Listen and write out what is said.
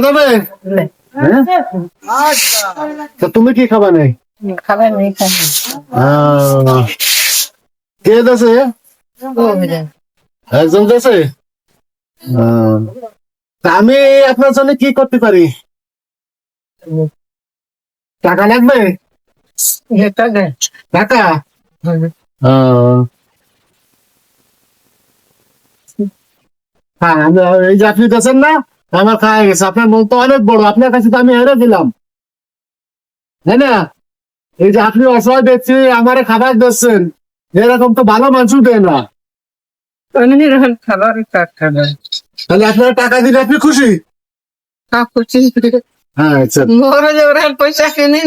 দেওয়া যাবে? হ্যাঁ? তা তুমি কি খাবা নাই? খাবার নেই খাবো। কে দেছে? একজন দেছে? তা আমি আপনার জন্য কি করতে পারি? টাকা লাগবে? টাকা? হ্যাঁ, এই যে আপনি দেছেন না, আমার খাওয়া গেছে। আপনার মন তো অনেক বড়, আপনার কাছে তো আমি হেরে দিলাম, তাই না? এই যে আপনি অসহায় ব্যক্তি আমারে খাবার দিচ্ছেন, এরকম তো ভালো মানুষ দেয় না। খাবার তাহলে আপনারা টাকা দিলে আপনি খুশি? হ্যাঁ, আচ্ছা। মোর পয়সা কিনে